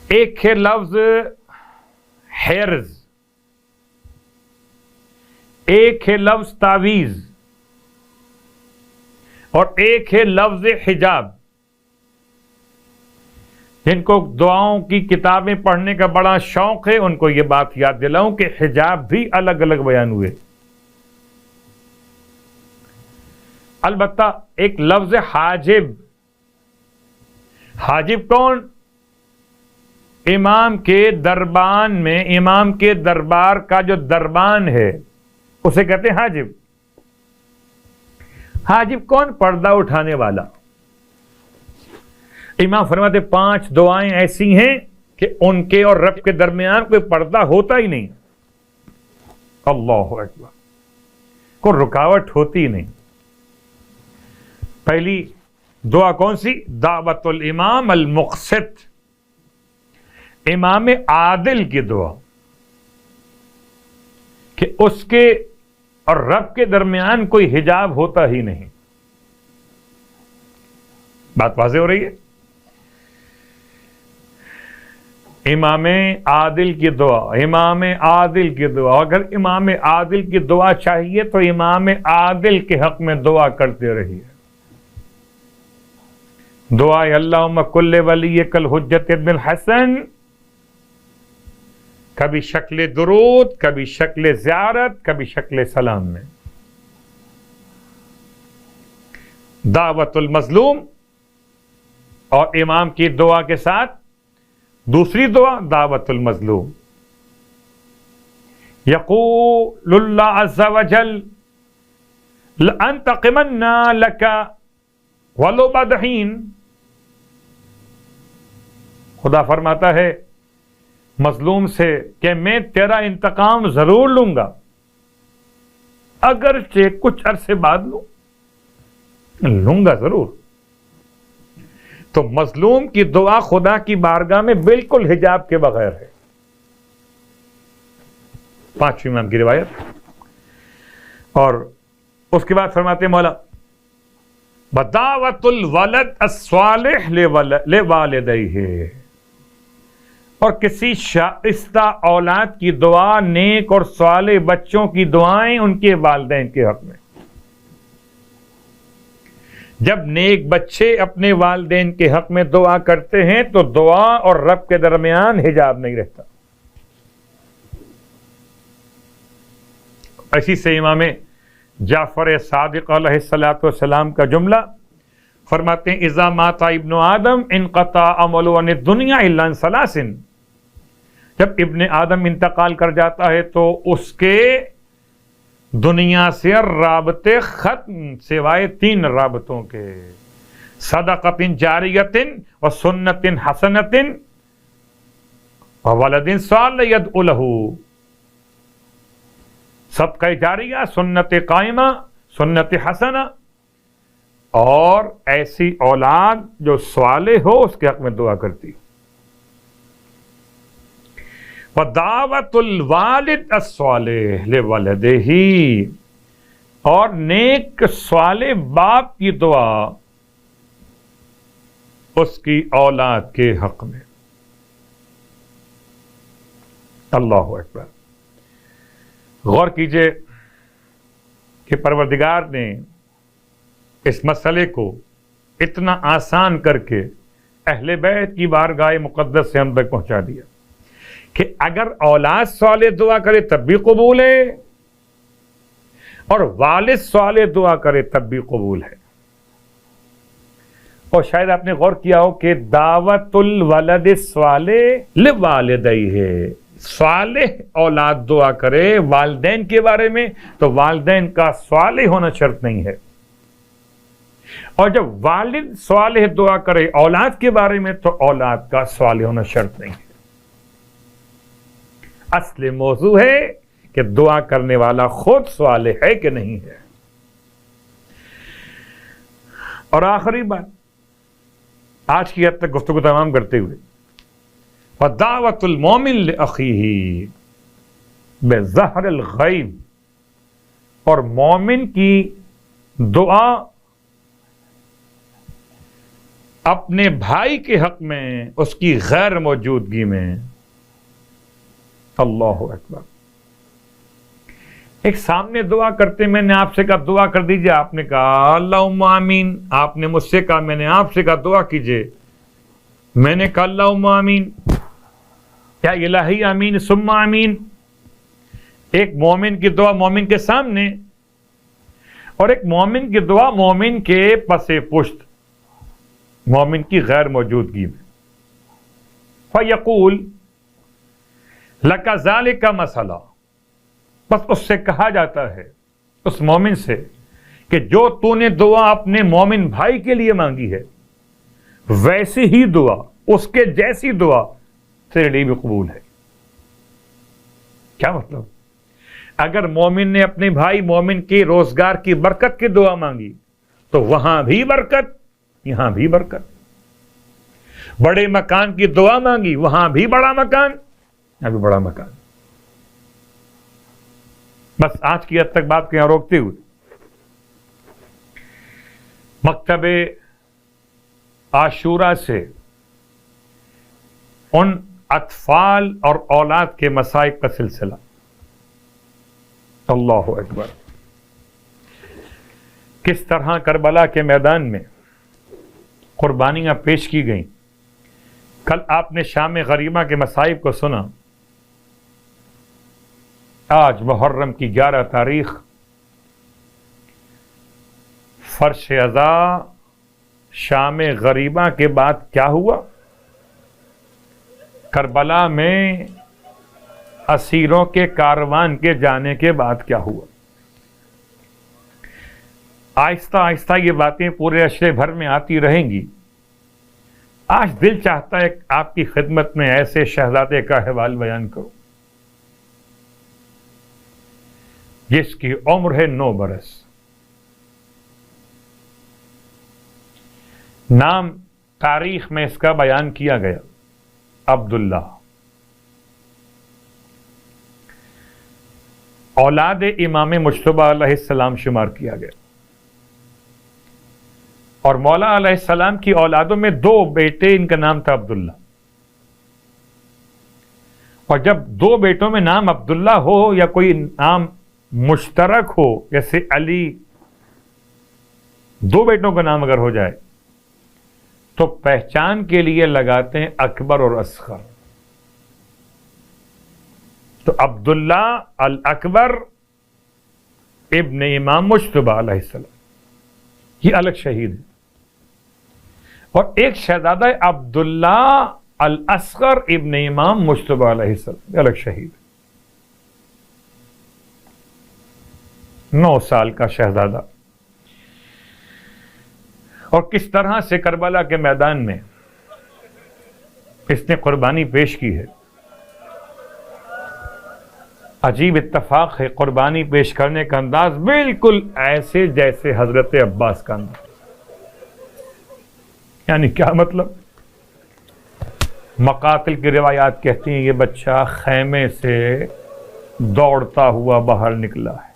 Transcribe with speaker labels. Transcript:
Speaker 1: ایک ہے لفظ حرز، ایک ہے لفظ تعویذ، اور ایک ہے لفظ حجاب. جن کو دعاؤں کی کتابیں پڑھنے کا بڑا شوق ہے ان کو یہ بات یاد دلاؤں کہ حجاب بھی الگ الگ بیان ہوئے. البتہ ایک لفظ حاجب. حاجب کون؟ امام کے دربان میں، امام کے دربار کا جو دربان ہے اسے کہتے ہیں حاجب. حاجب کون؟ پردہ اٹھانے والا. امام فرماتے 5 دعائیں ایسی ہیں کہ ان کے اور رب کے درمیان کوئی پردہ ہوتا ہی نہیں. اللہ اکبر، کوئی رکاوٹ ہوتی نہیں. پہلی دعا کون سی؟ دعوت الامام المقسط، امام عادل کی دعا، کہ اس کے اور رب کے درمیان کوئی حجاب ہوتا ہی نہیں. بات واضح ہو رہی ہے؟ امام عادل کی دعا، امام عادل کی دعا. اگر امام عادل کی دعا چاہیے تو امام عادل کے حق میں دعا کرتے رہیے. دعا اللہم کل ولیک الحجۃ ابن الحسن، کبھی شکل درود، کبھی شکل زیارت، کبھی شکل سلام میں. دعوت المظلوم اور امام کی دعا کے ساتھ دوسری دعا دعوت المظلوم. یقول اللہ عز وجل لأنتقمن لک ولو بعد حین. خدا فرماتا ہے مظلوم سے کہ میں تیرا انتقام ضرور لوں گا، اگرچہ کچھ عرصے بعد لوں گا ضرور. تو مظلوم کی دعا خدا کی بارگاہ میں بالکل حجاب کے بغیر ہے. 5ویں امام کی روایت. اور اس کے بعد فرماتے مولا بدعوت الولد الصالح لوالدیہ، اور کسی شائستہ اولاد کی دعا، نیک اور صالح بچوں کی دعائیں ان کے والدین کے حق میں. جب نیک بچے اپنے والدین کے حق میں دعا کرتے ہیں تو دعا اور رب کے درمیان حجاب نہیں رہتا. اسی سے امام جعفر صادق علیہ السلام کا جملہ فرماتے ہیں اذا مات ابن آدم انقطع عمله عن الدنیا الا عن ثلاث. جب ابن آدم انتقال کر جاتا ہے تو اس کے دنیا سے رابطے ختم سوائے 3 رابطوں کے: صدقۃ جاریۃ و سنت حسنۃ و ولد صالح یدعو لہ. صدقہ جاریہ، سنت قائمہ، سنت حسنہ، اور ایسی اولاد جو صالح ہو اس کے حق میں دعا کرتی. وَدَعْوَةُ الْوَالِدِ الصَّالِحِ لِوَلَدِهِ، اور نیک صالح باپ کی دعا اس کی اولاد کے حق میں. اللہ اکبر. غور کیجئے کہ پروردگار نے اس مسئلے کو اتنا آسان کر کے اہل بیت کی بارگاہ مقدس سے ہم تک پہنچا دیا کہ اگر اولاد صالح دعا کرے تب بھی قبول ہے، اور والد صالح دعا کرے تب بھی قبول ہے. اور شاید آپ نے غور کیا ہو کہ دعوت الولد الصالح لوالدیہ، صالح اولاد دعا کرے والدین کے بارے میں تو والدین کا صالح ہونا شرط نہیں ہے، اور جب والد صالح دعا کرے اولاد کے بارے میں تو اولاد کا صالح ہونا شرط نہیں ہے. اصل موضوع ہے کہ دعا کرنے والا خود صالح ہے کہ نہیں ہے. اور آخری بات آج کی حد تک گفتگو تمام کرتے ہوئے، وَدَعْوَةُ الْمُؤْمِنِ لِأَخِيهِ بِظَهْرِ الْغَيْبِ، اور مومن کی دعا اپنے بھائی کے حق میں اس کی غیر موجودگی میں. اللہ اکبر. ایک سامنے دعا کرتے میں نے آپ سے کہا دعا کر دیجئے، آپ نے کہا اللہم آمین. آپ نے مجھ سے کہا، میں نے آپ سے کہا دعا کیجئے، میں نے کہا اللہم آمین. یا الہی آمین ثم آمین. ایک مومن کی دعا مومن کے سامنے، اور ایک مومن کی دعا مومن کے پس پشت، مومن کی غیر موجودگی میں. فَيَقُول لَكَ ذَلِكَ مَسَلَہ. بس اس سے کہا جاتا ہے، اس مومن سے، کہ جو تو نے دعا اپنے مومن بھائی کے لیے مانگی ہے ویسی ہی دعا، اس کے جیسی دعا تیرے لیے بھی قبول ہے. کیا مطلب؟ اگر مومن نے اپنے بھائی مومن کے روزگار کی برکت کی دعا مانگی تو وہاں بھی برکت، یہاں بھی برکت. بڑے مکان کی دعا مانگی، وہاں بھی بڑا مکان، یہاں بھی بڑا مکان. بس آج کی حد تک بات کو یہاں روکتے ہوئے مکتب عاشورہ سے ان اطفال اور اولاد کے مصائب کا سلسلہ. اللہ اکبر. کس طرح کربلا کے میدان میں قربانیاں پیش کی گئیں. کل آپ نے شام غریبہ کے مصائب کو سنا. آج محرم کی 11 تاریخ، فرش ازا شام غریبہ کے بعد کیا ہوا؟ کربلا میں اسیروں کے کاروان کے جانے کے بعد کیا ہوا؟ آہستہ آہستہ یہ باتیں پورے عشرے بھر میں آتی رہیں گی. آج دل چاہتا ہے آپ کی خدمت میں ایسے شہزادے کا احوال بیان کروں جس کی عمر ہے 9 برس. نام تاریخ میں اس کا بیان کیا گیا عبداللہ. اولاد امام مجتبی علیہ السلام شمار کیا گیا، اور مولا علیہ السلام کی اولادوں میں 2 بیٹے، ان کا نام تھا عبداللہ. اور جب 2 بیٹوں میں نام عبداللہ ہو یا کوئی نام مشترک ہو، جیسے علی، 2 بیٹوں کا نام اگر ہو جائے تو پہچان کے لیے لگاتے ہیں اکبر اور اصغر. تو عبداللہ الاکبر ابن امام مجتبی علیہ السلام یہ الگ شہید ہے، اور ایک شہزادہ عبداللہ الاصغر ابن امام مجتبی علیہ السلام یہ الگ شہید ہے. 9 سال کا شہزادہ. اور کس طرح سے کربلا کے میدان میں اس نے قربانی پیش کی ہے. عجیب اتفاق ہے، قربانی پیش کرنے کا انداز بالکل ایسے جیسے حضرت عباس کا انداز. یعنی کیا مطلب؟ مقاتل کی روایات کہتی ہیں یہ بچہ خیمے سے دوڑتا ہوا باہر نکلا ہے.